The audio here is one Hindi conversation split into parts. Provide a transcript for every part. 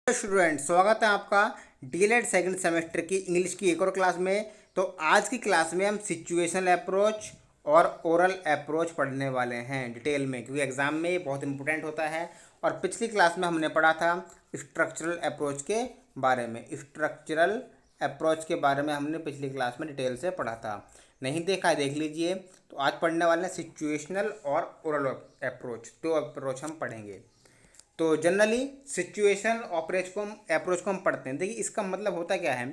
स्टूडेंट, स्वागत है आपका डीएलएड सेकंड सेमेस्टर की इंग्लिश की एक और क्लास में। तो आज की क्लास में हम सिचुएशनल अप्रोच और ओरल अप्रोच पढ़ने वाले हैं डिटेल में, क्योंकि एग्जाम में ये बहुत इंपॉर्टेंट होता है। और पिछली क्लास में हमने पढ़ा था स्ट्रक्चरल अप्रोच के बारे में। स्ट्रक्चरल अप्रोच के बारे में हमने पिछली क्लास में डिटेल से पढ़ा था। नहीं देखा है, देख लीजिए। तो आज पढ़ने वाले हैं सिचुएशनल और ओरल अप्रोच, दो अप्रोच हम पढ़ेंगे। तो जनरली सिचुएशनल अप्रोच को हम पढ़ते हैं। देखिए, इसका मतलब होता क्या है।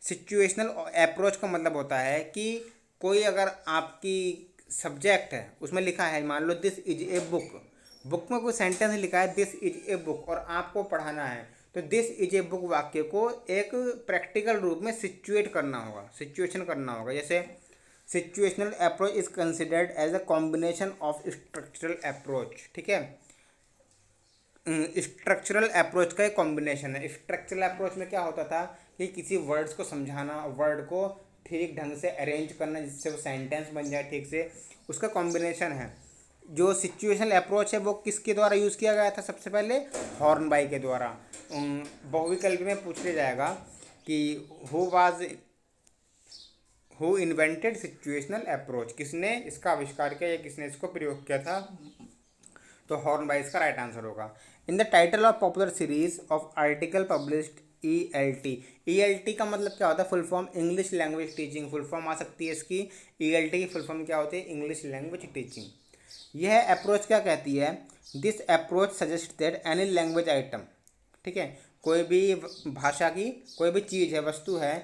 सिचुएशनल अप्रोच का मतलब होता है कि कोई अगर आपकी सब्जेक्ट है, उसमें लिखा है, मान लो this is a book. Book में कोई सेंटेंस लिखा है दिस इज ए बुक, और आपको पढ़ाना है, तो दिस इज ए बुक वाक्य को एक प्रैक्टिकल रूप में सिचुएट करना होगा, सिचुएशन करना होगा। जैसे situational approach is considered as a combination of structural approach. ठीक है, स्ट्रक्चरल अप्रोच का एक कॉम्बिनेशन है। स्ट्रक्चरल अप्रोच में क्या होता था कि किसी वर्ड्स को समझाना, वर्ड को ठीक ढंग से अरेंज करना जिससे वो सेंटेंस बन जाए ठीक से, उसका कॉम्बिनेशन है। जो सिचुएशनल अप्रोच है वो किसके द्वारा यूज़ किया गया था? सबसे पहले हॉर्नबाई के द्वारा। बहुविकल्प में पूछ लिया जाएगा कि हु इन्वेंटेड सिचुएशनल अप्रोच, किसने इसका आविष्कार किया या किसने इसको प्रयोग किया था? तो हॉर्नबाई इसका राइट आंसर होगा। In the title of popular series of article published ELT। ELT का मतलब क्या होता है? Full form English language teaching, full form आ सकती है इसकी। ELT की फुल फॉर्म क्या होती है? English language teaching. यह अप्रोच क्या कहती है? This approach suggest that any language item, ठीक है, कोई भी भाषा की कोई भी चीज़ है, वस्तु है,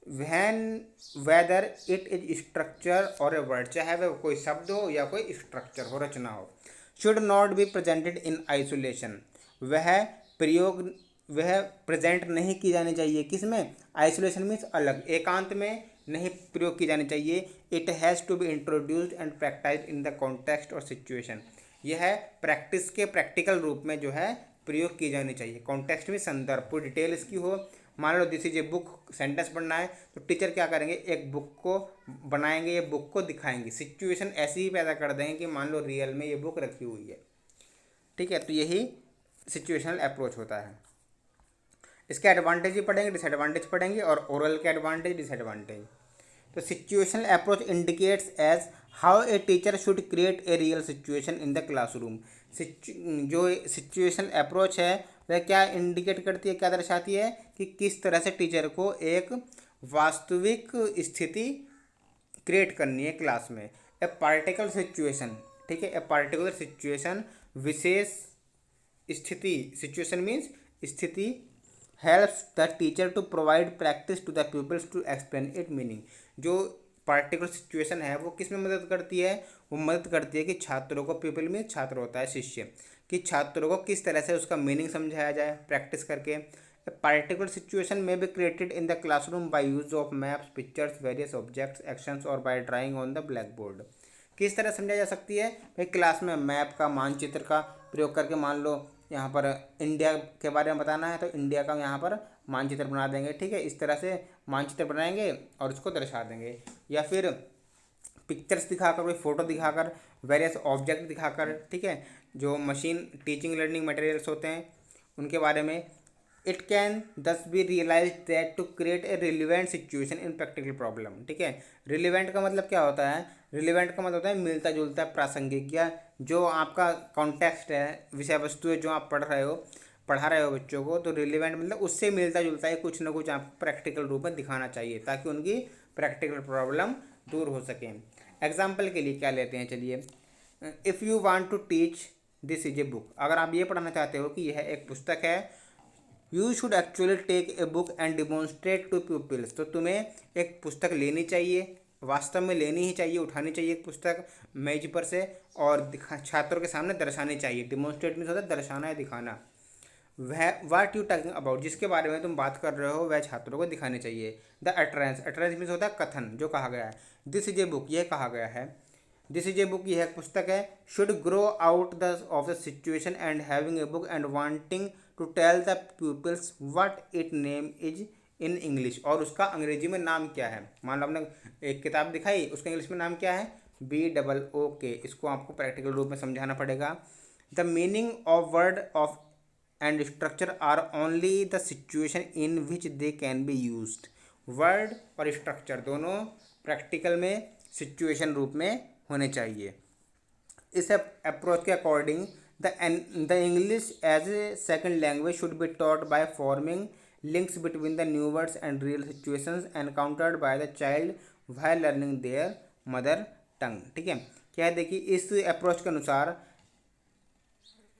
when whether it is structure और ए वर्ड, चाहे वह कोई शब्द हो या कोई स्ट्रक्चर हो, रचना हो, should not be presented in isolation, वह प्रेजेंट नहीं की जानी चाहिए। किस में? आइसोलेशन मीन्स अलग, एकांत में नहीं प्रयोग की जानी चाहिए। It has to be introduced and practise in the context और सिचुएशन, यह प्रैक्टिस के प्रैक्टिकल रूप में जो है प्रयोग की जानी चाहिए। कॉन्टेक्स्ट में संदर्भ, पूरी डिटेल इसकी हो। मान लो this is a book, sentence पढ़ना है, तो टीचर क्या करेंगे? एक बुक को बनाएंगे, ये बुक को दिखाएंगे, सिचुएशन ऐसी ही पैदा कर देंगे कि मान लो रियल में ये बुक रखी हुई है। ठीक है, तो यही सिचुएशनल अप्रोच होता है। इसके एडवांटेज भी पढ़ेंगे, डिसएडवांटेज पढ़ेंगे, और ओरल के एडवांटेज डिसएडवांटेज। तो situational approach indicates as how a teacher should create a real situation in the classroom. जो सिचुएशनल अप्रोच है वह क्या इंडिकेट करती है, क्या दर्शाती है कि किस तरह से टीचर को एक वास्तविक स्थिति क्रिएट करनी है क्लास में। ए पार्टिकुलर सिचुएशन, ठीक है, ए पार्टिकुलर सिचुएशन, विशेष स्थिति, सिचुएशन मीन्स स्थिति, helps the teacher to provide practice to the peoples to explain it meaning. जो पार्टिकुलर सिचुएशन है वो किस में मदद करती है? वो मदद करती है कि छात्रों को, पीपल में छात्र होता है, शिष्य, कि छात्रों को किस तरह से उसका मीनिंग समझाया जाए प्रैक्टिस करके। A particular situation may be created in the classroom by use of maps, pictures, various objects, actions or by drawing on the blackboard। किस तरह समझा जा सकती है भाई? क्लास में मैप का, मानचित्र का प्रयोग करके, मान लो यहाँ पर इंडिया के बारे में बताना है, तो इंडिया का यहाँ पर मानचित्र बना देंगे। ठीक है, इस तरह से मानचित्र बनाएंगे और उसको दर्शा देंगे। या फिर पिक्चर्स दिखाकर, कोई फोटो दिखाकर, वेरियस ऑब्जेक्ट दिखाकर, ठीक है, जो मशीन टीचिंग लर्निंग मटेरियल्स होते हैं उनके बारे में। It can thus be realise that to create a relevant situation in practical problem. ठीक है, रिलीवेंट का मतलब क्या होता है? रिलीवेंट का मतलब होता है मिलता जुलता, प्रासंगिक, या जो आपका कॉन्टेक्स्ट है, विषय वस्तु है जो आप पढ़ा रहे हो बच्चों को, तो रिलीवेंट मतलब उससे मिलता जुलता है, कुछ ना कुछ आपको प्रैक्टिकल रूप में दिखाना चाहिए ताकि उनकी प्रैक्टिकल प्रॉब्लम दूर हो सके। एग्जाम्पल के लिए क्या लेते हैं, चलिए। If you want to teach this is a book, अगर आप ये पढ़ाना चाहते हो कि यह एक पुस्तक है, you should actually take a book and demonstrate to peoples, तो तुम्हें एक पुस्तक लेनी चाहिए, वास्तव में लेनी ही चाहिए, उठानी चाहिए एक पुस्तक मेज पर से, और छात्रों के सामने दर्शानी चाहिए। डिमॉन्स्ट्रेट मीन्स होता है दर्शाना या दिखाना। वह वाट यू टॉकिंग अबाउट, जिसके बारे में तुम बात कर रहे हो, वह छात्रों को दिखानी चाहिए। द अटरेंस, अटरेंस मीन्स होता है कथन, जो कहा गया है। दिस इज ए बुक, यह कहा गया है, दिस इज ए बुक, यह एक पुस्तक है। Should grow out the of the situation and having a book and wanting to tell the peoples what it name is in English, और उसका अंग्रेजी में नाम क्या है। मान लो आपने एक किताब दिखाई, उसका इंग्लिश में नाम क्या है? BOOK। इसको आपको प्रैक्टिकल रूप में समझाना पड़ेगा। The meaning of word of and structure are only the situation in which they can be used. Word और स्ट्रक्चर दोनों प्रैक्टिकल में सिचुएशन रूप में होने चाहिए। इस अप्रोच के according the English as a second language should be taught by forming links between the new words and real situations encountered by the child while learning their mother tongue. ठीक है, क्या है, देखिए इस अप्रोच के अनुसार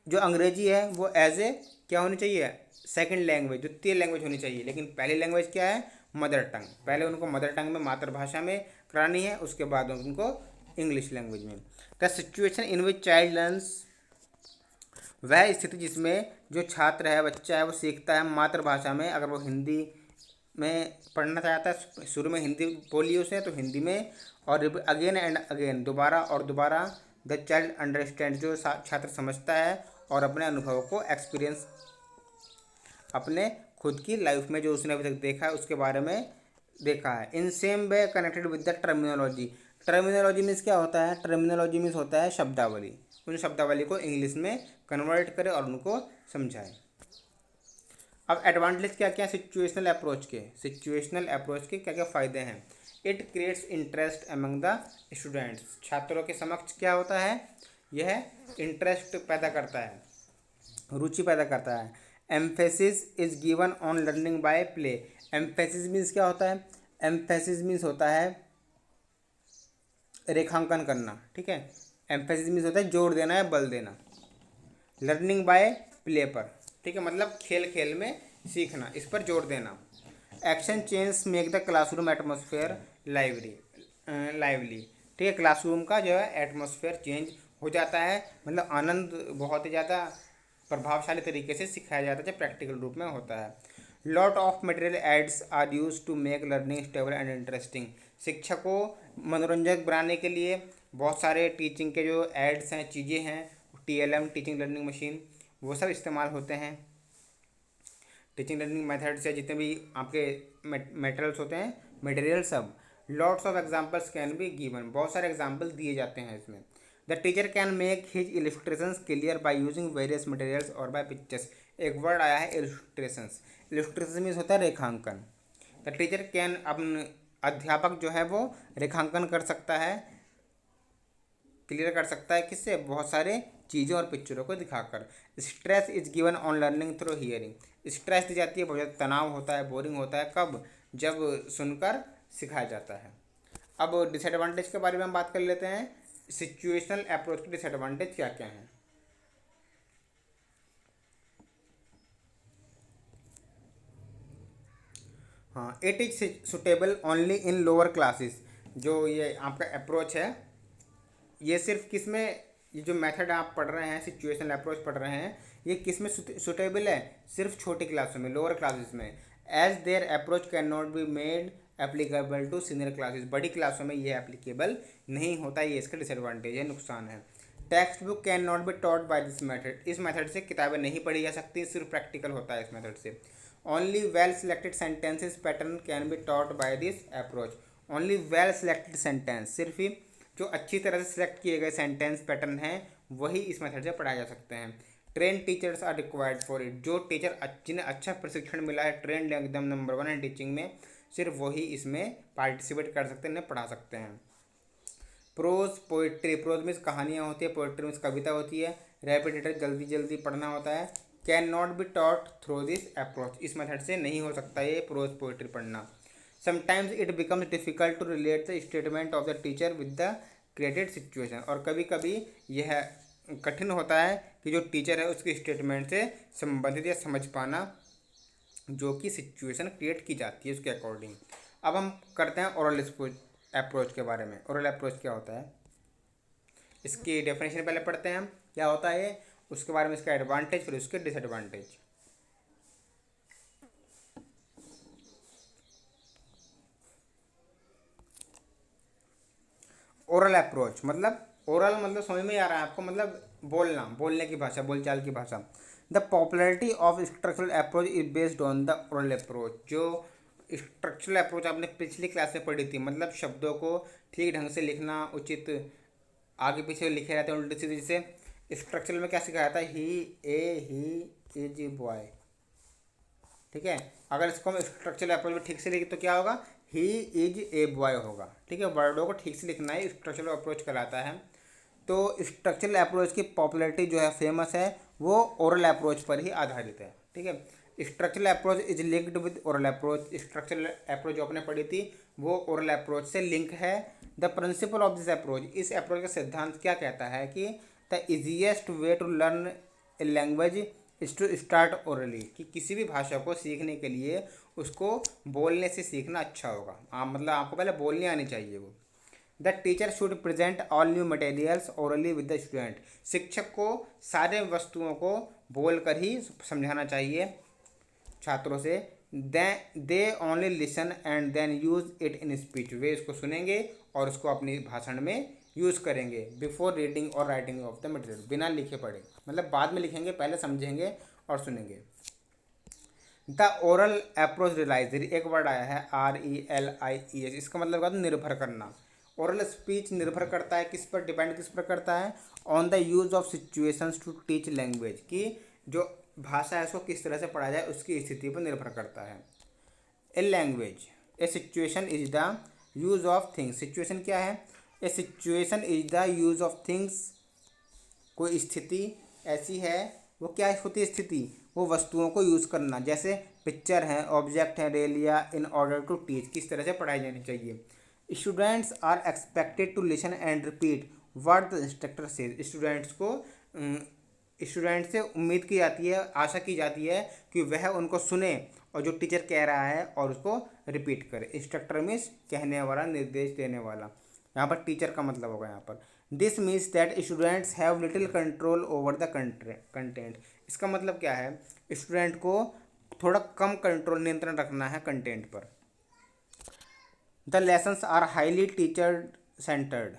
जो अंग्रेजी है वो एज ए क्या होनी चाहिए, सेकंड लैंग्वेज, द्वितीय लैंग्वेज होनी चाहिए। लेकिन पहली लैंग्वेज क्या है, मदर टंग। पहले उनको मदर टंग में, मातृभाषा में करानी है, उसके बाद उनको इंग्लिश लैंग्वेज में। The situation in which child learns, वह स्थिति जिसमें जो छात्र है, बच्चा है, वो सीखता है मातृभाषा में। अगर वो हिंदी में पढ़ना चाहता है, शुरू में हिंदी बोली उसे, तो हिंदी में, और अगेन एंड अगेन, दोबारा और दोबारा, द चाइल्ड अंडरस्टैंड, जो छात्र समझता है और अपने अनुभव को, एक्सपीरियंस, अपने खुद की लाइफ में जो उसने अभी तक देखा है उसके बारे में देखा है। In same way connected with the terminology. Terminology means क्या होता है, टर्मिनोलॉजी मीन्स होता है शब्दावली। उन शब्दावली को इंग्लिश में कन्वर्ट करे और उनको समझाए। अब एडवांटेज क्या क्या सिचुएशनल अप्रोच के, सिचुएशनल अप्रोच के क्या क्या फ़ायदे हैं। It creates interest among the students. छात्रों के समक्ष क्या होता है, यह इंटरेस्ट पैदा करता है, रुचि पैदा करता है। Emphasis is given on learning by play. Emphasis means क्या होता है, एम्फेसिस मीन्स होता है रेखांकन करना। ठीक है, एम्फेसिस मीन्स होता है जोर देना या बल देना। लर्निंग बाय प्ले पर, ठीक है, मतलब खेल खेल में सीखना, इस पर जोर देना। Action change make the classroom atmosphere lively. ठीक है, क्लासरूम का जो है एटमोसफेयर चेंज हो जाता है, मतलब आनंद बहुत ही ज़्यादा प्रभावशाली तरीके से सिखाया जाता है जब प्रैक्टिकल रूप में होता है। Lot of material aids are use to make learning stable and interesting. शिक्षा को मनोरंजक बनाने के लिए बहुत सारे टीचिंग के जो एड्स हैं, चीज़ें हैं, TLM, टीचिंग लर्निंग मशीन, वो सब इस्तेमाल होते हैं। टीचिंग लर्निंग मेथड से जितने भी आपके मटेरियल्स होते हैं, मटेरियल सब। Lots of examples can be given, बहुत सारे एग्जाम्पल दिए जाते हैं इसमें। The teacher can make his illustrations clear by using various materials और बाय पिक्चर्स। एक वर्ड आया है इलिस्ट्रेशंस। इलिस्ट्रेशन मीन्स होता है रेखांकन। द टीचर कैन, अपन अध्यापक जो है वो रेखांकन कर सकता है, क्लियर कर सकता है, किससे, बहुत सारे चीज़ों और पिक्चरों को दिखाकर। Stress is given on learning through hearing. Stress दी जाती है, बहुत ज़्यादा तनाव होता है, बोरिंग होता है, कब, जब सुनकर सिखाया जाता है। अब डिसएडवांटेज के बारे में हम बात कर लेते हैं। सिचुएशनल अप्रोच के डिसएडवांटेज क्या क्या हैं। हाँ, it is suitable only in lower classes. जो ये आपका अप्रोच है, ये सिर्फ किस में, ये जो मेथड आप पढ़ रहे हैं, सिचुएशनल अप्रोच पढ़ रहे हैं, ये किस में सुटेबल है, सिर्फ छोटी क्लासों में, लोअर क्लासेस में। As their approach can not be made applicable to senior classes. बड़ी क्लासों में ये एप्लीकेबल नहीं होता, ये इसका डिसएडवांटेज है, नुकसान है। Text book can not be taught by this method. इस मेथड से किताबें नहीं पढ़ी जा सकती, सिर्फ प्रैक्टिकल होता है इस मेथड से। Only well selected sentences pattern can be taught by this approach. Only well selected sentence, सिर्फ ही जो अच्छी तरह से सिलेक्ट किए गए सेंटेंस पैटर्न हैं वही इस मेथड से पढ़ाए जा सकते हैं। Train teachers are required for it. जो टीचर जिन्हें अच्छा प्रशिक्षण मिला है, ट्रेंड एकदम नंबर 1 है टीचिंग में, सिर्फ वही इसमें पार्टिसिपेट कर सकते हैं, इन्हें पढ़ा सकते हैं। प्रोज पोइट्री, प्रोज मीन्स कहानियाँ होती है, पोइट्री मीन्स कविता होती है। रेपिटेटर, जल्दी जल्दी पढ़ना होता है। Can not be taught through this approach. इस मेथड से नहीं हो सकता ये प्रोज पोइट्री पढ़ना। Sometimes it becomes difficult to relate the statement of the teacher with the created situation. और कभी कभी यह कठिन होता है कि जो टीचर है उसकी स्टेटमेंट से संबंधित या समझ पाना जो कि सिचुएशन क्रिएट की जाती है उसके अकॉर्डिंग। अब हम करते हैं ओरल अप्रोच के बारे में। ओरल अप्रोच क्या होता है, इसकी डेफिनेशन पहले पढ़ते हैं हम, क्या होता है ये, उसके बारे में इसका एडवांटेज, फिर उसके डिसएडवांटेज। ओरल अप्रोच मतलब, ओरल मतलब समझ में आ रहा है आपको, मतलब बोलना, बोलने की भाषा, बोलचाल की भाषा। The popularity of structural approach is based on the oral approach. जो स्ट्रक्चरल अप्रोच आपने पिछली क्लास में पढ़ी थी, मतलब शब्दों को ठीक ढंग से लिखना, उचित आगे पीछे लिखे रहते हैं उल्टे सीधे। जैसे स्ट्रक्चरल में क्या सिखाया था, ही, ए, ही, इज ए बॉय। ठीक है, अगर इसको हम स्ट्रक्चरल अप्रोच में ठीक से लिखें तो क्या होगा, ही इज ए बॉय होगा। ठीक है, वर्डों को ठीक से लिखना है, स्ट्रक्चरल अप्रोच कहलाता है। तो स्ट्रक्चरल अप्रोच की पॉपुलैरिटी जो है, फेमस है, वो ओरल अप्रोच पर ही आधारित है। ठीक है, structural approach is linked with oral approach. Structural approach जो आपने पढ़ी थी वो ओरल अप्रोच से लिंक है। The principle of this approach, इस अप्रोच का सिद्धांत क्या कहता है कि the easiest way to learn a language is to start orally, कि किसी भी भाषा को सीखने के लिए उसको बोलने से सीखना अच्छा होगा। मतलब आपको पहले बोलनी आनी चाहिए वो। The teacher should present all new materials orally with the student, शिक्षक को सारे वस्तुओं को बोलकर ही समझाना चाहिए छात्रों से। They only listen and then use it in speech, वे इसको सुनेंगे और उसको अपनी भाषण में यूज़ करेंगे। बिफोर रीडिंग और राइटिंग ऑफ द मटेरियल, बिना लिखे पढ़े, मतलब बाद में लिखेंगे, पहले समझेंगे और सुनेंगे। द ओरल अप्रोच रिलाइज, एक वर्ड आया है RELIES, इसका मतलब क्या, निर्भर करना। ओरल स्पीच निर्भर करता है किस पर, डिपेंड किस पर करता है, on the use of situations to teach language, की जो भाषा है उसको किस तरह से पढ़ा जाए उसकी स्थिति पर निर्भर करता है। A language, a situation is the use of things, situation क्या है, a situation is the use of things, कोई स्थिति ऐसी है, वो क्या होती है स्थिति, वो वस्तुओं को यूज़ करना, जैसे पिक्चर है, ऑब्जेक्ट है, रेलिया, इन ऑर्डर टू टीच, किस तरह से पढ़ाई जानी चाहिए। Students are expected to listen and repeat what the instructor says, student से उम्मीद की जाती है, आशा की जाती है कि वह उनको सुने और जो टीचर कह रहा है और उसको रिपीट करे। इंस्ट्रक्टर मीन्स कहने वाला, निर्देश देने वाला, यहाँ पर टीचर का मतलब होगा यहाँ पर। This means that students have little control over the content, इसका मतलब क्या है, स्टूडेंट को थोड़ा कम कंट्रोल, नियंत्रण रखना है कंटेंट पर। The lessons are highly teacher centred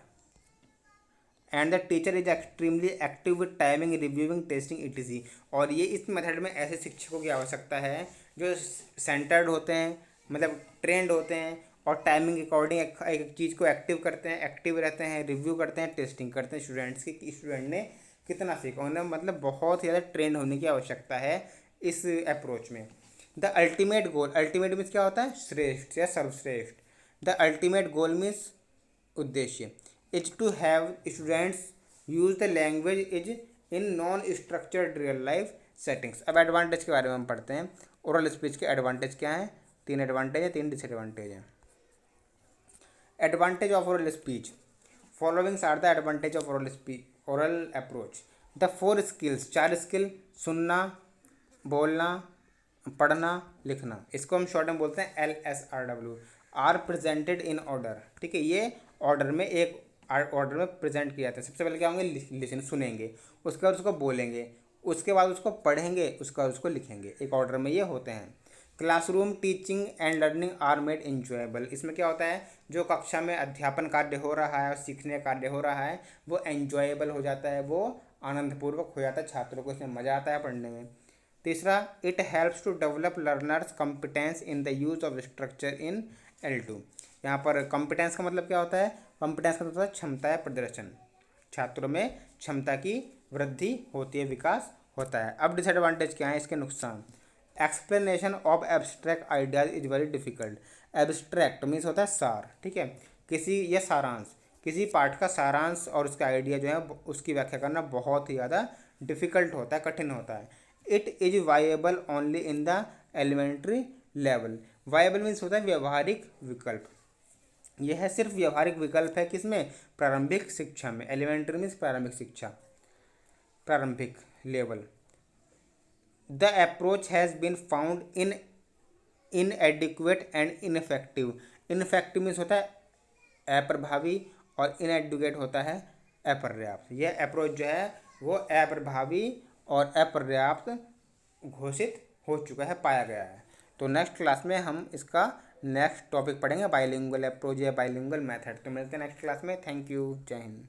and the teacher is extremely active with timing, reviewing, testing etc, और ये इस मेथड में ऐसे शिक्षकों की आवश्यकता है जो सेंटर्ड होते हैं, मतलब ट्रेंड होते हैं और टाइमिंग के अकॉर्डिंग एक चीज़ को एक्टिव करते हैं, एक्टिव रहते हैं, रिव्यू करते हैं, टेस्टिंग करते हैं स्टूडेंट्स की कि स्टूडेंट ने कितना सीखा, उन्हें मतलब बहुत ही ज़्यादा ट्रेंड होने की आवश्यकता है इस अप्रोच में। The ultimate goal, ultimate means क्या होता है, श्रेष्ठ या सर्वश्रेष्ठ। द अल्टीमेट गोल मीन्स उद्देश्य, is to have students use the language is in non structured real life settings. अब एडवांटेज के बारे में हम पढ़ते हैं, ओरल स्पीच के एडवांटेज क्या हैं, 3 एडवांटेज है, 3 डिसएडवांटेज हैं। Advantage of oral speech, followings are the advantage of oral speech, oral approach. The 4 skills, 4 skill, सुनना, बोलना, पढ़ना, लिखना, इसको हम शॉर्ट में बोलते हैं LSRW, are presented in order. ठीक है, ये ऑर्डर में एक ऑर्डर में प्रेजेंट किया जाता है। सबसे पहले क्या होंगे, लिसन, सुनेंगे, उसके बाद उसको बोलेंगे, उसके बाद उसको पढ़ेंगे, उसके बाद उसको लिखेंगे, एक ऑर्डर में ये होते हैं। Classroom teaching and learning are made enjoyable, इसमें क्या होता है, जो कक्षा में अध्यापन कार्य हो रहा है और सीखने का कार्य हो रहा है वो एंजॉयबल हो जाता है, वो आनंदपूर्वक हो जाता है, छात्रों को इसमें मज़ा आता है पढ़ने में। तीसरा, it helps to develop learners competence in the use of structure in L2। यहाँ पर कॉम्पिटेंस का मतलब क्या होता है, कॉम्पिटेंस का मतलब होता है क्षमता या प्रदर्शन, छात्रों में क्षमता की वृद्धि होती है, विकास होता है। अब डिसएडवांटेज क्या है, इसके नुकसान। Explanation of abstract ideas is very difficult, abstract means होता है सार, ठीक है, किसी यह सारांश, किसी पाठ का सारांश और उसका आइडिया जो है उसकी व्याख्या करना बहुत ही ज़्यादा डिफिकल्ट होता है, कठिन होता है। It is viable only in the elementary level, viable means होता है व्यवहारिक विकल्प, यह सिर्फ व्यवहारिक विकल्प है किसमें, प्रारंभिक शिक्षा में, एलिमेंट्री मीन्स प्रारंभिक शिक्षा, प्रारंभिक level. The approach has been found inadequate and ineffective, ineffective means होता है अप्रभावी और इनएडुकेट होता है अपर्याप्त। यह अप्रोच जो है वो अप्रभावी और अपर्याप्त घोषित हो चुका है, पाया गया है। तो नेक्स्ट क्लास में हम इसका नेक्स्ट टॉपिक पढ़ेंगे, बाइलिंगुअल अप्रोच या बाइलिंगुअल मेथड। तो मिलते हैं नेक्स्ट क्लास में, थैंक यू, जय हिंद।